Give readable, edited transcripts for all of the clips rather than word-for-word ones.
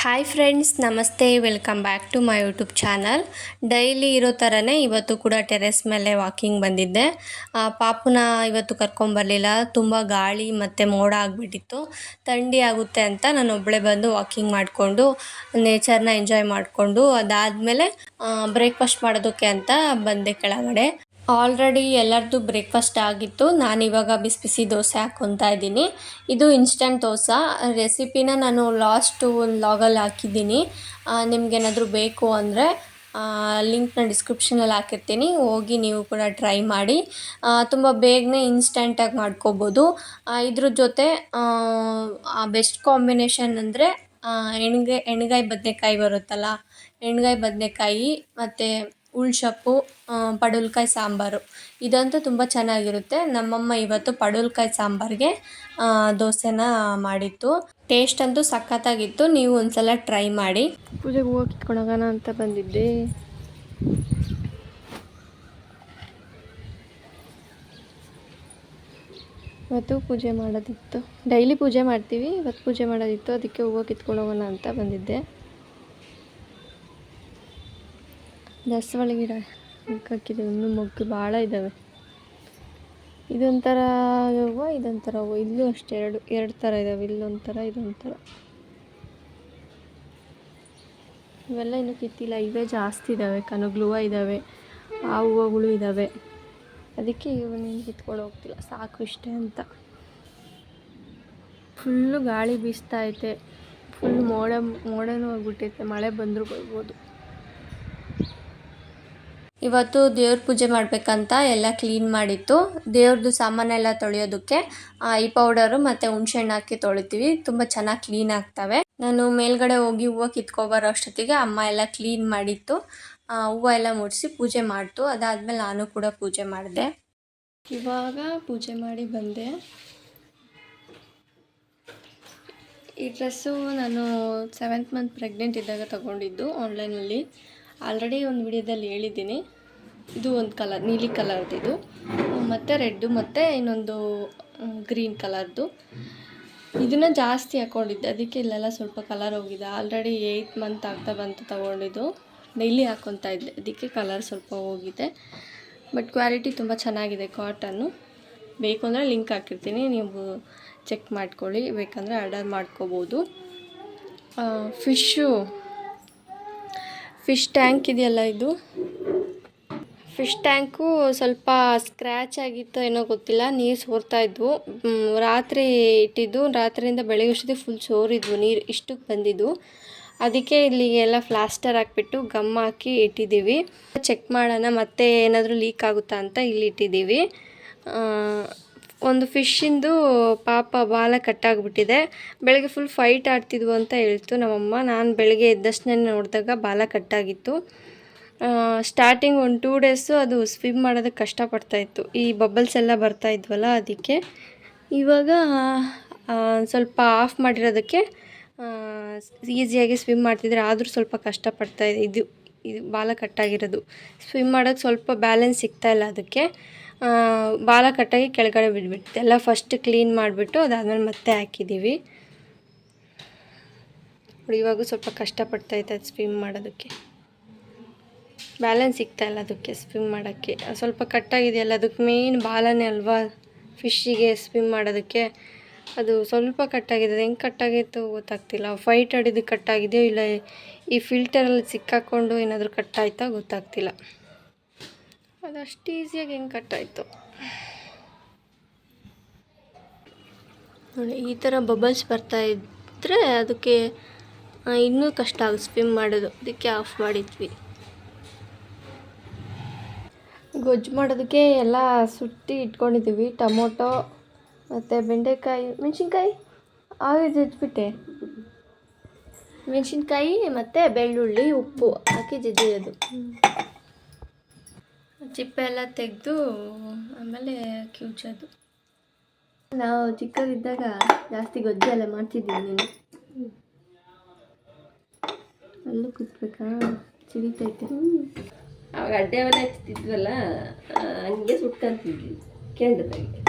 Hi friends, ನಮಸ್ತೆ. Welcome back to my YouTube channel. Daily ಇರೋ ಥರನೇ ಇವತ್ತು ಕೂಡ ಟೆರೆಸ್ ಮೇಲೆ ವಾಕಿಂಗ್ ಬಂದಿದ್ದೆ. ಪಾಪುನ ಇವತ್ತು ಕರ್ಕೊಂಬರಲಿಲ್ಲ. ತುಂಬ ಗಾಳಿ ಮತ್ತು ಮೋಡ ಆಗಿಬಿಟ್ಟಿತ್ತು. ಥಂಡಿ ಆಗುತ್ತೆ ಅಂತ ನಾನು ಒಬ್ಬಳೇ ಬಂದು ವಾಕಿಂಗ್ ಮಾಡಿಕೊಂಡು ನೇಚರ್ನ ಎಂಜಾಯ್ ಮಾಡಿಕೊಂಡು ಅದಾದಮೇಲೆ ಬ್ರೇಕ್ಫಾಸ್ಟ್ ಮಾಡೋದಕ್ಕೆ ಅಂತ ಬಂದೆ ಕೆಳಗಡೆ. ಆಲ್ರೆಡಿ ಎಲ್ಲರದ್ದು ಬ್ರೇಕ್ಫಾಸ್ಟ್ ಆಗಿತ್ತು. ನಾನಿವಾಗ ಬಿಸಿ ಬಿಸಿ ದೋಸೆ ಹಾಕ್ಕೊತಾ ಇದ್ದೀನಿ. ಇದು ಇನ್ಸ್ಟಂಟ್ ದೋಸೆ ರೆಸಿಪಿನ ನಾನು ಲಾಸ್ಟು ಒಂದು ಲಾಗಲ್ಲಿ ಹಾಕಿದ್ದೀನಿ. ನಿಮಗೇನಾದರೂ ಬೇಕು ಅಂದರೆ ಲಿಂಕ್ನ ಡಿಸ್ಕ್ರಿಪ್ಷನಲ್ಲಿ ಹಾಕಿರ್ತೀನಿ, ಹೋಗಿ ನೀವು ಕೂಡ ಟ್ರೈ ಮಾಡಿ. ತುಂಬ ಬೇಗನೆ ಇನ್ಸ್ಟಂಟಾಗಿ ಮಾಡ್ಕೋಬೋದು. ಇದ್ರ ಜೊತೆ ಬೆಸ್ಟ್ ಕಾಂಬಿನೇಷನ್ ಅಂದರೆ ಎಣ್ಗಾಯಿ ಬದನೆಕಾಯಿ ಬರುತ್ತಲ್ಲ, ಎಣ್ಗಾಯಿ ಬದನೆಕಾಯಿ ಮತ್ತು ಉಳ್ಸೊಪ್ಪು, ಪಡವಲಕಾಯಿ ಸಾಂಬಾರು, ಇದಂತೂ ತುಂಬ ಚೆನ್ನಾಗಿರುತ್ತೆ. ನಮ್ಮಮ್ಮ ಇವತ್ತು ಪಡವಲಕಾಯಿ ಸಾಂಬಾರಿಗೆ ದೋಸೆನ ಮಾಡಿತ್ತು. ಟೇಸ್ಟ್ ಅಂತೂ ಸಖತ್ತಾಗಿತ್ತು. ನೀವು ಒಂದ್ಸಲ ಟ್ರೈ ಮಾಡಿ. ಪೂಜೆಗೆ ಹೂವು ಕಿತ್ಕೊಂಡೋಗೋಣ ಅಂತ ಬಂದಿದ್ದೆ. ಇವತ್ತು ಪೂಜೆ ಮಾಡೋದಿತ್ತು. ಡೈಲಿ ಪೂಜೆ ಮಾಡ್ತೀವಿ, ಇವತ್ತು ಪೂಜೆ ಮಾಡೋದಿತ್ತು, ಅದಕ್ಕೆ ಹೂವು ಕಿತ್ಕೊಂಡೋಗೋಣ ಅಂತ ಬಂದಿದ್ದೆ. ದಾಸವಾಳ ಗಿಡ ಹಾಕಿದೆ, ಇನ್ನೂ ಮೊಗ್ಗು ಭಾಳ ಇದ್ದಾವೆ. ಇದೊಂಥರ ಹೂವು, ಇದೊಂಥರ ಹೂವು. ಇಲ್ಲೂ ಅಷ್ಟೇ ಎರಡು ಥರ ಇದ್ದಾವೆ. ಇಲ್ಲೊಂಥರ, ಇದೊಂಥರ. ಇವೆಲ್ಲ ಇನ್ನೂ ಕಿತ್ತಿಲ್ಲ. ಇವೇ ಜಾಸ್ತಿ ಇದ್ದಾವೆ. ಕನಗ್ಲು ಹೂವು ಇದ್ದಾವೆ, ಆ ಹೂವುಗಳು ಇದ್ದಾವೆ. ಅದಕ್ಕೆ ಇವನ್ನೇನು ಕಿತ್ಕೊಂಡು ಹೋಗ್ತಿಲ್ಲ, ಸಾಕು ಇಷ್ಟೇ ಅಂತ. ಫುಲ್ಲು ಗಾಳಿ ಬೀಸ್ತಾ ಐತೆ. ಫುಲ್ ಮೋಡನೂ ಆಗ್ಬಿಟ್ಟೈತೆ. ಮಳೆ ಬಂದರೂ ಬರ್ಬೋದು. ಇವತ್ತು ದೇವ್ರ ಪೂಜೆ ಮಾಡಬೇಕಂತ ಎಲ್ಲ ಕ್ಲೀನ್ ಮಾಡಿತ್ತು. ದೇವ್ರದ್ದು ಸಾಮಾನೆಲ್ಲ ತೊಳೆಯೋದಕ್ಕೆ ಈ ಪೌಡರು ಮತ್ತು ಹುಣ್ಸೆಹಣ್ಣು ಹಾಕಿ ತೊಳಿತೀವಿ. ತುಂಬ ಚೆನ್ನಾಗಿ ಕ್ಲೀನ್ ಆಗ್ತವೆ. ನಾನು ಮೇಲ್ಗಡೆ ಹೋಗಿ ಹೂವು ಕಿತ್ಕೊಬರೋ ಅಷ್ಟೊತ್ತಿಗೆ ಅಮ್ಮ ಎಲ್ಲ ಕ್ಲೀನ್ ಮಾಡಿತ್ತು. ಹೂವು ಎಲ್ಲ ಮುಡಿಸಿ ಪೂಜೆ ಮಾಡ್ತು. ಅದಾದಮೇಲೆ ನಾನು ಕೂಡ ಪೂಜೆ ಮಾಡಿದೆ. ಇವಾಗ ಪೂಜೆ ಮಾಡಿ ಬಂದೆ. ಈ ಡ್ರೆಸ್ಸು ನಾನು 7th ಮಂತ್ ಪ್ರೆಗ್ನೆಂಟ್ ಇದ್ದಾಗ ತೊಗೊಂಡಿದ್ದು ಆನ್ಲೈನಲ್ಲಿ. ಆಲ್ರೆಡಿ ಒಂದು ವಿಡಿಯೋದಲ್ಲಿ ಹೇಳಿದ್ದೀನಿ. ಇದು ಒಂದು ಕಲರ್, ನೀಲಿ ಕಲರ್ದಿದು, ಮತ್ತು ರೆಡ್ಡು ಮತ್ತು ಇನ್ನೊಂದು ಗ್ರೀನ್ ಕಲರ್ದು. ಇದನ್ನು ಜಾಸ್ತಿ ಹಾಕ್ಕೊಂಡಿದ್ದೆ, ಅದಕ್ಕೆ ಇಲ್ಲೆಲ್ಲ ಸ್ವಲ್ಪ ಕಲರ್ ಹೋಗಿದೆ. ಆಲ್ರೆಡಿ 8th ಮಂತ್ ಆಗ್ತಾ ಬಂತು ತೊಗೊಂಡಿದ್ದು. ಡೈಲಿ ಹಾಕ್ಕೊತಾ ಇದ್ದೆ, ಅದಕ್ಕೆ ಕಲರ್ ಸ್ವಲ್ಪ ಹೋಗಿದೆ. ಬಟ್ ಕ್ವಾಲಿಟಿ ತುಂಬ ಚೆನ್ನಾಗಿದೆ. ಕಾಟನ್ನು ಬೇಕು ಅಂದರೆ ಲಿಂಕ್ ಹಾಕಿರ್ತೀನಿ, ನೀವು ಚೆಕ್ ಮಾಡ್ಕೊಳ್ಳಿ. ಬೇಕಂದರೆ ಆರ್ಡರ್ ಮಾಡ್ಕೋಬೋದು. ಫಿಶ್ ಟ್ಯಾಂಕ್ ಇದೆಯಲ್ಲ, ಇದು ಫಿಶ್ ಟ್ಯಾಂಕು ಸ್ವಲ್ಪ ಸ್ಕ್ರ್ಯಾಚ್ ಆಗಿತ್ತು ಏನೋ ಗೊತ್ತಿಲ್ಲ. ನೀರು ಸೋರ್ತಾ ಇದ್ವು. ರಾತ್ರಿ ಇಟ್ಟಿದ್ದು, ರಾತ್ರಿಯಿಂದ ಬೆಳಗ್ಗೆ ಅಷ್ಟೊತ್ತಿಗೆ ಫುಲ್ ಸೋರಿದ್ವು. ನೀರು ಇಷ್ಟಕ್ಕೆ ಬಂದಿದ್ದು. ಅದಕ್ಕೆ ಇಲ್ಲಿಗೆಲ್ಲ ಪ್ಲಾಸ್ಟರ್ ಹಾಕ್ಬಿಟ್ಟು ಗಮ್ ಹಾಕಿ ಇಟ್ಟಿದ್ದೀವಿ. ಚೆಕ್ ಮಾಡೋಣ ಮತ್ತೆ ಏನಾದರೂ ಲೀಕ್ ಆಗುತ್ತಾ ಅಂತ ಇಲ್ಲಿ ಇಟ್ಟಿದ್ದೀವಿ. ಒಂದು ಫಿಶ್ಶಿಂದು ಪಾಪ ಬಾಲ ಕಟ್ಟಾಗ್ಬಿಟ್ಟಿದೆ. ಬೆಳಗ್ಗೆ ಫುಲ್ ಫೈಟ್ ಆಡ್ತಿದ್ವು ಅಂತ ಹೇಳ್ತು ನಮ್ಮಮ್ಮ. ನಾನು ಬೆಳಗ್ಗೆ ಎದ್ದಷ್ಟೇ ನೋಡಿದಾಗ ಬಾಲ ಕಟ್ಟಾಗಿತ್ತು. ಸ್ಟಾರ್ಟಿಂಗ್ ಒಂದು 2 ಡೇಸು ಅದು ಸ್ವಿಮ್ ಮಾಡೋದಕ್ಕೆ ಕಷ್ಟಪಡ್ತಾಯಿತ್ತು. ಈ ಬಬಲ್ಸ್ ಎಲ್ಲ ಬರ್ತಾಯಿದ್ವಲ್ಲ, ಅದಕ್ಕೆ. ಇವಾಗ ಸ್ವಲ್ಪ ಆಫ್ ಮಾಡಿರೋದಕ್ಕೆ ಈಸಿಯಾಗಿ ಸ್ವಿಮ್ ಮಾಡ್ತಿದ್ರೆ, ಆದರೂ ಸ್ವಲ್ಪ ಕಷ್ಟಪಡ್ತಾಯಿದೆ. ಇದು ಬಾಲ ಕಟ್ಟಾಗಿರೋದು. ಸ್ವಿಮ್ ಮಾಡೋಕ್ಕೆ ಸ್ವಲ್ಪ ಬ್ಯಾಲೆನ್ಸ್ ಸಿಗ್ತಾಯಿಲ್ಲ ಅದಕ್ಕೆ. ಬಾಲ ಕಟ್ಟಾಗಿ ಕೆಳಗಡೆ ಬಿದ್ದುಬಿಡುತ್ತೆ. ಎಲ್ಲ ಫಸ್ಟ್ ಕ್ಲೀನ್ ಮಾಡಿಬಿಟ್ಟು ಅದಾದಮೇಲೆ ಮತ್ತೆ ಹಾಕಿದ್ದೀವಿ. ಇವಾಗ ಸ್ವಲ್ಪ ಕಷ್ಟಪಡ್ತಾಯಿತ್ತು ಅದು ಸ್ವಿಮ್ ಮಾಡೋದಕ್ಕೆ. ಬ್ಯಾಲೆನ್ಸ್ ಸಿಗ್ತಾಯಿಲ್ಲ ಅದಕ್ಕೆ ಸ್ವಿಮ್ ಮಾಡೋಕ್ಕೆ. ಸ್ವಲ್ಪ ಕಟ್ಟಾಗಿದೆಯಲ್ಲ, ಅದಕ್ಕೆ ಮೇಯ್ನ್ ಬಾಲನೇ ಅಲ್ವಾ ಫಿಶ್ಶಿಗೆ ಸ್ವಿಮ್ ಮಾಡೋದಕ್ಕೆ. ಅದು ಸ್ವಲ್ಪ ಕಟ್ಟಾಗಿದೆ. ಅದು ಹೆಂಗೆ ಕಟ್ಟಾಗಿತ್ತು ಗೊತ್ತಾಗ್ತಿಲ್ಲ. ಫೈಟ್ ಆಡಿದ್ದಕ್ಕೆ ಕಟ್ಟಾಗಿದೆಯೋ ಇಲ್ಲ ಈ ಫಿಲ್ಟರಲ್ಲಿ ಸಿಕ್ಕಾಕೊಂಡು ಏನಾದರೂ ಕಟ್ಟಾಯ್ತಾ ಗೊತ್ತಾಗ್ತಿಲ್ಲ. ಅದು ಅಷ್ಟು ಈಸಿಯಾಗಿ ಹೆಂಗೆ ಕಟ್ಟಾಯಿತು ನೋಡಿ. ಈ ಥರ ಬಬಲ್ಸ್ ಬರ್ತಾಯಿದ್ರೆ ಅದಕ್ಕೆ ಇನ್ನೂ ಕಷ್ಟ ಆಗುತ್ತೆ ಸ್ವಿಮ್ ಮಾಡೋದು. ಅದಕ್ಕೆ ಆಫ್ ಮಾಡಿದ್ವಿ. ಗೊಜ್ಜು ಮಾಡೋದಕ್ಕೆ ಎಲ್ಲ ಸುಟ್ಟಿ ಇಟ್ಕೊಂಡಿದ್ದೀವಿ. ಟೊಮೊಟೊ ಮತ್ತು ಬೆಂಡೆಕಾಯಿ, ಮೆಣಸಿನ್ಕಾಯಿ ಜಜ್ಜಿಬಿಟ್ಟೆ. ಮೆಣಸಿನ್ಕಾಯಿ ಮತ್ತು ಬೆಳ್ಳುಳ್ಳಿ, ಉಪ್ಪು ಹಾಕಿ ಜಜ್ಜಿರೋದು. ಚಿಪ್ಪೆ ಎಲ್ಲ ತೆಗೆದು ಆಮೇಲೆ ಕಿವುಚೋದು. ನಾವು ಚಿಕ್ಕದಿದ್ದಾಗ ಜಾಸ್ತಿ ಗೊಜ್ಜು ಎಲ್ಲ ಮಾಡ್ತಿದ್ದೀವಿ. ನೀನು ಅಲ್ಲೂ ಕುತ್ಬೇಕಾ? ಚಿರಿತೈತೆ. ಅವಾಗ ಅಡ್ಡೆ ಅವೆಲ್ಲ ಹಚ್ತಿದ್ವಲ್ಲ, ಹಂಗೆ ಸುಟ್ಕೊಂತಿದ್ವಿ ಕೆಂಡದಾಗೆ.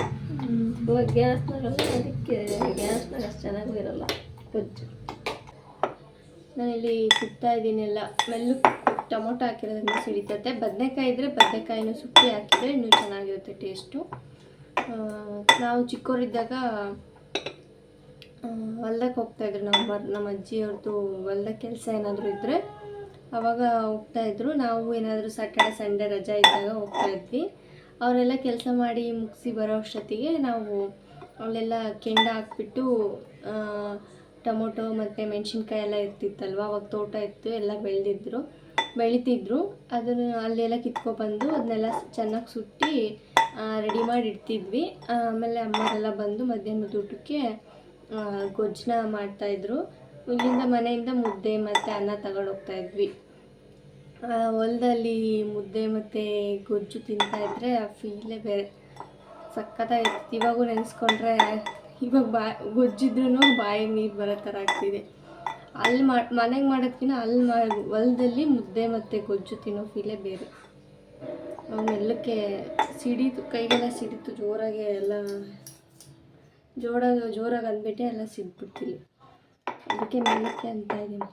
ಇವಾಗ ಗ್ಯಾಸ್ನಾಗಲ್ಲ, ಅದಕ್ಕೆ ಗ್ಯಾಸ್ನಾಗ ಅಷ್ಟು ಚೆನ್ನಾಗೂ ಇರೋಲ್ಲ ಗೊಜ್ಜು. ನಾನಿಲ್ಲಿ ಸುಡ್ತಾ ಇದ್ದೀನಿ ಎಲ್ಲ. ಮೆಲ್ಲಕ್ಕೆ ಟೊಮೊಟೊ ಹಾಕಿರೋದ್ರಿಂದ ಸಿಡಿತತೆ. ಬದನೆಕಾಯಿ ಇದ್ದರೆ ಬದನೆಕಾಯಿನೂ ಸುಟ್ಟಿ ಹಾಕಿದರೆ ಇನ್ನೂ ಚೆನ್ನಾಗಿರುತ್ತೆ ಟೇಸ್ಟು. ನಾವು ಚಿಕ್ಕವರಿದ್ದಾಗ ಹೊಲ್ದಕ್ಕೆ ಹೋಗ್ತಾಯಿದ್ರು ನಮ್ಮ ಅಜ್ಜಿಯವ್ರದ್ದು. ಹೊಲ್ದಕ್ಕೆ ಕೆಲಸ ಏನಾದರೂ ಇದ್ದರೆ ಆವಾಗ ಹೋಗ್ತಾಯಿದ್ರು. ನಾವು ಏನಾದರೂ ಸ್ಯಾಟರ್ಡೆ ಸಂಡೇ ರಜೆ ಇದ್ದಾಗ ಹೋಗ್ತಾಯಿದ್ವಿ. ಅವರೆಲ್ಲ ಕೆಲಸ ಮಾಡಿ ಮುಗಿಸಿ ಬರೋ ಅಷ್ಟೊತ್ತಿಗೆ ನಾವು ಅಲ್ಲೆಲ್ಲ ಕೆಂಡ ಹಾಕ್ಬಿಟ್ಟು ಟೊಮೊಟೊ ಮತ್ತು ಮೆಣಸಿನ್ಕಾಯಿ ಎಲ್ಲ ಇರ್ತಿತ್ತಲ್ವ. ಅವಾಗ ತೋಟ ಇತ್ತು, ಎಲ್ಲ ಬೆಳೀತಿದ್ರು. ಅದನ್ನು ಅಲ್ಲೆಲ್ಲ ಕಿತ್ಕೊಬಂದು ಅದನ್ನೆಲ್ಲ ಚೆನ್ನಾಗಿ ಸುಟ್ಟು ರೆಡಿ ಮಾಡಿ ಇಡ್ತಿದ್ವಿ. ಆಮೇಲೆ ಅಮ್ಮರೆಲ್ಲ ಬಂದು ಮಧ್ಯಾಹ್ನದ ಊಟಕ್ಕೆ ಗೊಜ್ಜನ್ನ ಮಾಡ್ತಾಯಿದ್ರು. ಇಲ್ಲಿಂದ ಮನೆಯಿಂದ ಮುದ್ದೆ ಮತ್ತು ಅನ್ನ ತಗೊಂಡೋಗ್ತಾಯಿದ್ವಿ. ಹೊಲದಲ್ಲಿ ಮುದ್ದೆ ಮತ್ತು ಗೊಜ್ಜು ತಿಂತಾಯಿದ್ರೆ ಆ ಫೀಲೇ ಬೇರೆ, ಸಖತ್ತಾಗಿತ್ತು. ಇವಾಗೂ ನೆನೆಸ್ಕೊಂಡ್ರೆ ಇವಾಗ ಗೊಜ್ಜಿದ್ರೂ ಬಾಯಿಗೆ ನೀರು ಬರೋ ಥರ ಆಗ್ತಿದೆ. ಅಲ್ಲಿ ಮನೆಗೆ ಮಾಡೋದ್ಕಿಂತ ಹೊಲದಲ್ಲಿ ಮುದ್ದೆ ಮತ್ತು ಗೊಜ್ಜು ತಿನ್ನೋ ಫೀಲೇ ಬೇರೆ. ಮೆಲ್ಲಕ್ಕೆ ಸಿಡೀತು, ಕೈಗೆಲ್ಲ ಸಿಡಿತು ಜೋರಾಗಿ. ಎಲ್ಲ ಜೋರಾಗಿ ಅಂದ್ಬಿಟ್ಟೆ ಎಲ್ಲ ಸಿಡ್ಬಿಡ್ತಿಲ್ಲ. ಅದಕ್ಕೆ ಮೆಲ್ಲಕ್ಕೆ ಅಂತ ಇದ್ದೀನಿ.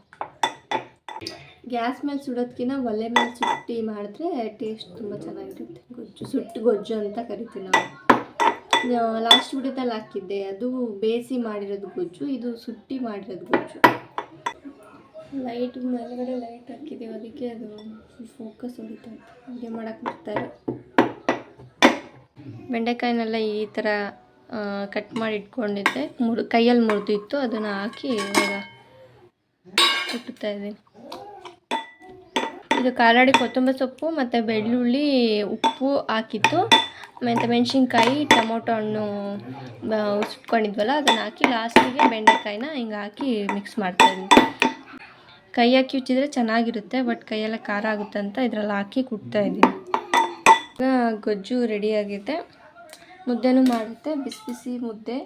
ಗ್ಯಾಸ್ ಮೇಲೆ ಸುಡೋದ್ಕಿಂತ ಒಲೆ ಮೇಲೆ ಸುಟ್ಟು ಮಾಡಿದ್ರೆ ಟೇಸ್ಟ್ ತುಂಬ ಚೆನ್ನಾಗಿರುತ್ತೆ. ಗೊಜ್ಜು ಅಂತ ಕರಿತೀವಿ ನಾವು. ಲಾಸ್ಟ್ ವಿಡಿಯೋದಲ್ಲಿ ಹಾಕಿದ್ದೆ, ಅದು ಬೇಯಿಸಿ ಮಾಡಿರೋದು ಗೊಜ್ಜು, ಇದು ಸುಟ್ಟಿ ಮಾಡಿರೋದು ಗೊಜ್ಜು. ಮೇಲ್ಗಡೆ ಲೈಟ್ ಹಾಕಿದ್ದೀವಿ, ಅದಕ್ಕೆ ಅದು ಫೋಕಸ್ ಹೊಡಿತಾ ಇತ್ತು. ಹಾಗೆ ಮಾಡೋಕ್ಕೆ ಬರ್ತಾರೆ. ಬೆಂಡೆಕಾಯಿನೆಲ್ಲ ಈ ಥರ ಕಟ್ ಮಾಡಿ ಇಟ್ಕೊಂಡಿದ್ದೆ, ಕೈಯಲ್ಲಿ ಮುರಿದಿತ್ತು. ಅದನ್ನು ಹಾಕಿ ಇವಾಗ ಕುಟ್ಟುತ್ತಾ ಇದ್ದೀನಿ. ಇದು ಕಾಲಾಡಿ ಕೊತ್ತಂಬರಿ ಸೊಪ್ಪು ಮತ್ತು ಬೆಳ್ಳುಳ್ಳಿ, ಉಪ್ಪು ಹಾಕಿತ್ತು. ಮತ್ತು ಮೆಣಸಿನ್ಕಾಯಿ, ಟೊಮೊಟೊ ಹಣ್ಣು ಸುಟ್ಕೊಂಡಿದ್ವಲ್ಲ ಅದನ್ನು ಹಾಕಿ ಲಾಸ್ಟಿಗೆ ಬೆಂಡೆಕಾಯಿನ ಹಿಂಗೆ ಹಾಕಿ ಮಿಕ್ಸ್ ಮಾಡ್ತಾಯಿದ್ದೀನಿ. ಕೈ ಹಾಕಿ ಉಚ್ಚಿದ್ರೆ ಚೆನ್ನಾಗಿರುತ್ತೆ, ಬಟ್ ಕೈಯೆಲ್ಲ ಖಾರ ಆಗುತ್ತೆ ಅಂತ ಇದರಲ್ಲಿ ಹಾಕಿ ಕುಟ್ತಾಯಿದ್ದೀನಿ. ಈಗ ಗೊಜ್ಜು ರೆಡಿಯಾಗಿದೆ. ಮುದ್ದೆನೂ ಮಾಡುತ್ತೆ, ಬಿಸಿ ಬಿಸಿ ಮುದ್ದೆ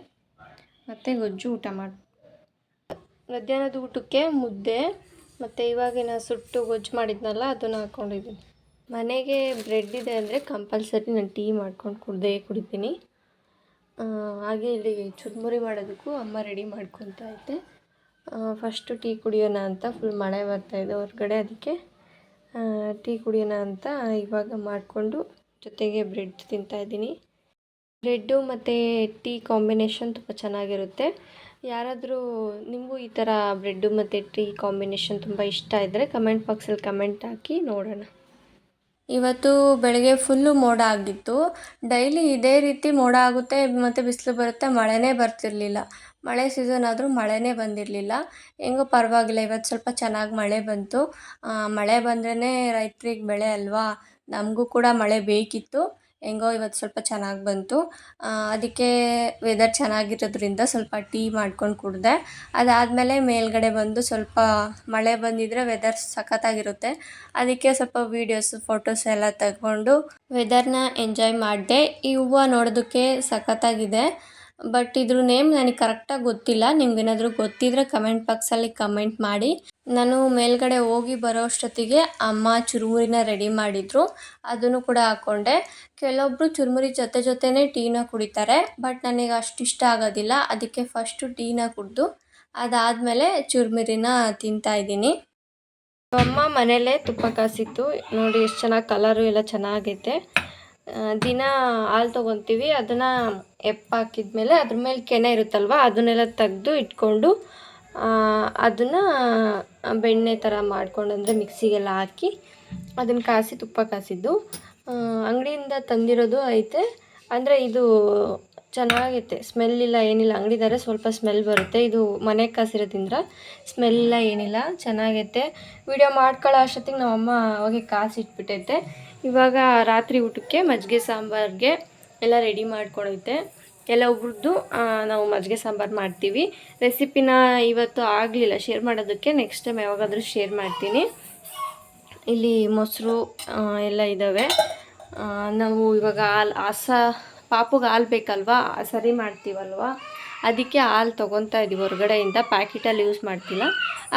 ಮತ್ತು ಗೊಜ್ಜು ಊಟ ಮಾಡಿ. ಮಧ್ಯಾಹ್ನದ ಊಟಕ್ಕೆ ಮುದ್ದೆ ಮತ್ತು ಇವಾಗಿನ ಸುಟ್ಟು ಗೊಜ್ಜು ಮಾಡಿದ್ನಲ್ಲ ಅದನ್ನು ಹಾಕ್ಕೊಂಡಿದ್ದೀನಿ. ಮನೆಗೆ ಬ್ರೆಡ್ ಇದೆ ಅಂದರೆ ಕಂಪಲ್ಸರಿ ನಾನು ಟೀ ಮಾಡ್ಕೊಂಡು ಕುಡಿತೀನಿ. ಹಾಗೆ ಇಲ್ಲಿ ಚುರುಮುರಿ ಮಾಡೋದಕ್ಕೂ ಅಮ್ಮ ರೆಡಿ ಮಾಡ್ಕೊತಾ ಐತೆ. ಫಸ್ಟು ಟೀ ಕುಡಿಯೋಣ ಅಂತ, ಫುಲ್ ಮಳೆ ಬರ್ತಾಯಿದೆ ಹೊರಗಡೆ, ಅದಕ್ಕೆ ಟೀ ಕುಡಿಯೋಣ ಅಂತ ಇವಾಗ ಮಾಡಿಕೊಂಡು ಜೊತೆಗೆ ಬ್ರೆಡ್ ತಿಂತಾಯಿದ್ದೀನಿ. ಬ್ರೆಡ್ಡು ಮತ್ತು ಟೀ ಕಾಂಬಿನೇಷನ್ ತುಂಬ ಚೆನ್ನಾಗಿರುತ್ತೆ. ಯಾರಾದರೂ ನಿಮಗೂ ಈ ಥರ ಬ್ರೆಡ್ಡು ಮತ್ತು ಟೀ ಕಾಂಬಿನೇಷನ್ ತುಂಬ ಇಷ್ಟ ಇದ್ದರೆ ಕಮೆಂಟ್ ಬಾಕ್ಸಲ್ಲಿ ಕಮೆಂಟ್ ಹಾಕಿ ನೋಡೋಣ. ಇವತ್ತು ಬೆಳಗ್ಗೆ ಫುಲ್ಲು ಮೋಡ ಆಗಿತ್ತು. ಡೈಲಿ ಇದೇ ರೀತಿ ಮೋಡ ಆಗುತ್ತೆ ಮತ್ತು ಬಿಸಿಲು ಬರುತ್ತೆ, ಮಳೆನೇ ಬರ್ತಿರಲಿಲ್ಲ. ಮಳೆ ಸೀಸನ್ ಆದರೂ ಮಳೆನೇ ಬಂದಿರಲಿಲ್ಲ. ಹೆಂಗೋ ಪರವಾಗಿಲ್ಲ, ಇವತ್ತು ಸ್ವಲ್ಪ ಚೆನ್ನಾಗಿ ಮಳೆ ಬಂತು. ಮಳೆ ಬಂದ್ರೇ ರೈತರಿಗೆ ಬೆಳೆ ಅಲ್ವಾ, ನಮಗೂ ಕೂಡ ಮಳೆ ಬೇಕಿತ್ತು. ಹೆಂಗೋ ಇವತ್ತು ಸ್ವಲ್ಪ ಚೆನ್ನಾಗಿ ಬಂತು. ಅದಕ್ಕೆ ವೆದರ್ ಚೆನ್ನಾಗಿರೋದ್ರಿಂದ ಸ್ವಲ್ಪ ಟೀ ಮಾಡ್ಕೊಂಡು ಕುಡಿದೆ. ಅದಾದಮೇಲೆ ಮೇಲ್ಗಡೆ ಬಂದು ಸ್ವಲ್ಪ ಮಳೆ ಬಂದಿದ್ದರೆ ವೆದರ್ ಸಖತ್ತಾಗಿರುತ್ತೆ. ಅದಕ್ಕೆ ಸ್ವಲ್ಪ ವೀಡಿಯೋಸು ಫೋಟೋಸ್ ಎಲ್ಲ ತಗೊಂಡು ವೆದರ್ನ ಎಂಜಾಯ್ ಮಾಡಿದೆ. ಈ ಹೂವು ನೋಡೋದಕ್ಕೆ ಸಖತ್ತಾಗಿದೆ, ಬಟ್ ಇದ್ರ ನೇಮ್ ನನಗೆ ಕರೆಕ್ಟಾಗಿ ಗೊತ್ತಿಲ್ಲ. ನಿಮ್ಗೇನಾದರೂ ಗೊತ್ತಿದ್ದರೆ ಕಮೆಂಟ್ ಬಾಕ್ಸಲ್ಲಿ ಕಮೆಂಟ್ ಮಾಡಿ. ನಾನು ಮೇಲ್ಗಡೆ ಹೋಗಿ ಬರೋ ಅಷ್ಟೊತ್ತಿಗೆ ಅಮ್ಮ ಚುರುಮುರಿನ ರೆಡಿ ಮಾಡಿದರು, ಅದನ್ನು ಕೂಡ ಹಾಕ್ಕೊಂಡೆ. ಕೆಲವೊಬ್ಬರು ಚುರುಮುರಿ ಜೊತೆನೇ ಟೀನ ಕುಡಿತಾರೆ, ಬಟ್ ನನಗೆ ಅಷ್ಟು ಇಷ್ಟ ಆಗೋದಿಲ್ಲ. ಅದಕ್ಕೆ ಫಸ್ಟು ಟೀನ ಕುಡಿದು ಅದಾದಮೇಲೆ ಚುರುಮುರಿನ ತಿಂತಾಯಿದ್ದೀನಿ. ಅಮ್ಮ ಮನೆಯಲ್ಲೇ ತುಪ್ಪ ಕಾಸಿತ್ತು ನೋಡಿ, ಎಷ್ಟು ಚೆನ್ನಾಗಿ ಕಲರು ಎಲ್ಲ ಚೆನ್ನಾಗೈತೆ. ದಿನ ಹಾಲು ತೊಗೊತೀವಿ, ಅದನ್ನು ಹಾಕಿದ್ಮೇಲೆ ಅದ್ರ ಮೇಲೆ ಕೆನೆ ಇರುತ್ತಲ್ವ, ಅದನ್ನೆಲ್ಲ ತೆಗೆದು ಇಟ್ಕೊಂಡು ಅದನ್ನು ಬೆಣ್ಣೆ ಥರ ಮಾಡ್ಕೊಂಡು, ಅಂದರೆ ಮಿಕ್ಸಿಗೆಲ್ಲ ಹಾಕಿ ಅದನ್ನು ಕಾಸಿ ತುಪ್ಪ ಕಾಸಿದ್ದು. ಅಂಗಡಿಯಿಂದ ತಂದಿರೋದು ಐತೆ, ಅಂದರೆ ಇದು ಚೆನ್ನಾಗೈತೆ, ಸ್ಮೆಲ್ಲಿಲ್ಲ ಏನಿಲ್ಲ. ಅಂಗಡಿದಾರೆ ಸ್ವಲ್ಪ ಸ್ಮೆಲ್ ಬರುತ್ತೆ, ಇದು ಮನೆಗೆ ಕಾಸಿರೋದ್ರಿಂದ ಸ್ಮೆಲ್ಲಿಲ್ಲ ಏನಿಲ್ಲ, ಚೆನ್ನಾಗೈತೆ. ವಿಡಿಯೋ ಮಾಡ್ಕೊಳ್ಳೋ ಅಷ್ಟೊತ್ತಿಗೆ ನಮ್ಮಮ್ಮ ಅವಾಗೆ ಕಾಸಿಟ್ಬಿಟ್ಟೈತೆ. ಇವಾಗ ರಾತ್ರಿ ಊಟಕ್ಕೆ ಮಜ್ಜಿಗೆ ಸಾಂಬಾರಿಗೆ ಎಲ್ಲ ರೆಡಿ ಮಾಡ್ಕೊಳೈತೆ. ಕೆಲವೊಬ್ರದ್ದು ನಾವು ಮಜ್ಜಿಗೆ ಸಾಂಬಾರು ಮಾಡ್ತೀವಿ. ರೆಸಿಪಿನ ಇವತ್ತು ಆಗಲಿಲ್ಲ ಶೇರ್ ಮಾಡೋದಕ್ಕೆ, ನೆಕ್ಸ್ಟ್ ಟೈಮ್ ಯಾವಾಗಾದರೂ ಶೇರ್ ಮಾಡ್ತೀನಿ. ಇಲ್ಲಿ ಮೊಸರು ಎಲ್ಲ ಇದ್ದಾವೆ. ನಾವು ಇವಾಗ ಪಾಪುಗೆ ಹಾಲು ಬೇಕಲ್ವಾ, ಸರಿ ಮಾಡ್ತೀವಲ್ವ, ಅದಕ್ಕೆ ಹಾಲು ತೊಗೊತಾ ಇದ್ದೀವಿ ಹೊರಗಡೆಯಿಂದ. ಪ್ಯಾಕೆಟಲ್ಲಿ ಯೂಸ್ ಮಾಡ್ತಿಲ್ಲ,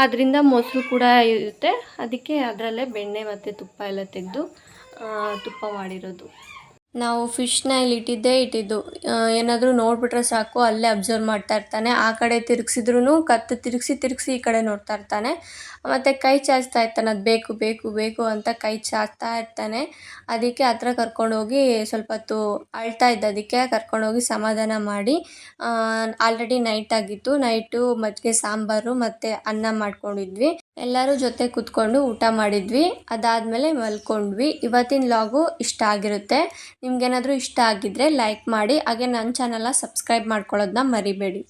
ಅದರಿಂದ ಮೊಸರು ಕೂಡ ಇರುತ್ತೆ. ಅದಕ್ಕೆ ಅದರಲ್ಲೇ ಬೆಣ್ಣೆ ಮತ್ತು ತುಪ್ಪ ಎಲ್ಲ ತೆಗೆದು ತುಪ್ಪ ಮಾಡಿರೋದು. ನಾವು ಫಿಶ್ನ ಇಲ್ಲಿ ಇಟ್ಟಿದ್ದು ಏನಾದರೂ ನೋಡಿಬಿಟ್ರೆ ಸಾಕು ಅಲ್ಲೇ ಅಬ್ಸರ್ವ್ ಮಾಡ್ತಾ ಇರ್ತಾನೆ. ಆ ಕಡೆ ತಿರುಗಿಸಿದ್ರೂ ಕತ್ತು ತಿರುಗಿಸಿ ಈ ಕಡೆ ನೋಡ್ತಾ ಇರ್ತಾನೆ. ಮತ್ತು ಕೈ ಚಾಚ್ತಾ ಇರ್ತಾನೆ, ಅದು ಬೇಕು ಬೇಕು ಬೇಕು ಅಂತ ಕೈ ಚಾಚ್ತಾ ಇರ್ತಾನೆ. ಅದಕ್ಕೆ ಹತ್ರ ಕರ್ಕೊಂಡೋಗಿ ಸ್ವಲ್ಪ ಹೊತ್ತು ಅಳ್ತಾ ಇದ್ದ, ಅದಕ್ಕೆ ಕರ್ಕೊಂಡೋಗಿ ಸಮಾಧಾನ ಮಾಡಿ, ಆಲ್ರೆಡಿ ನೈಟ್ ಆಗಿತ್ತು, ನೈಟು ಮಜ್ಜಿಗೆ ಸಾಂಬಾರು ಮತ್ತು ಅನ್ನ ಮಾಡ್ಕೊಂಡಿದ್ವಿ. ಎಲ್ಲರೂ ಜೊತೆ ಕೂತ್ಕೊಂಡು ಊಟ ಮಾಡಿದ್ವಿ. ಅದಾದಮೇಲೆ ಮಲ್ಕೊಂಡ್ವಿ. ಇವತ್ತಿನ ವ್ಲಾಗು ಇಷ್ಟ ಆಗಿರುತ್ತೆ. ನಿಮ್ಗೇನಾದರೂ ಇಷ್ಟ ಆಗಿದ್ದರೆ ಲೈಕ್ ಮಾಡಿ, ಹಾಗೆ ನನ್ನ ಚಾನಲ್ನ ಸಬ್ಸ್ಕ್ರೈಬ್ ಮಾಡ್ಕೊಳ್ಳೋದನ್ನ ಮರಿಬೇಡಿ.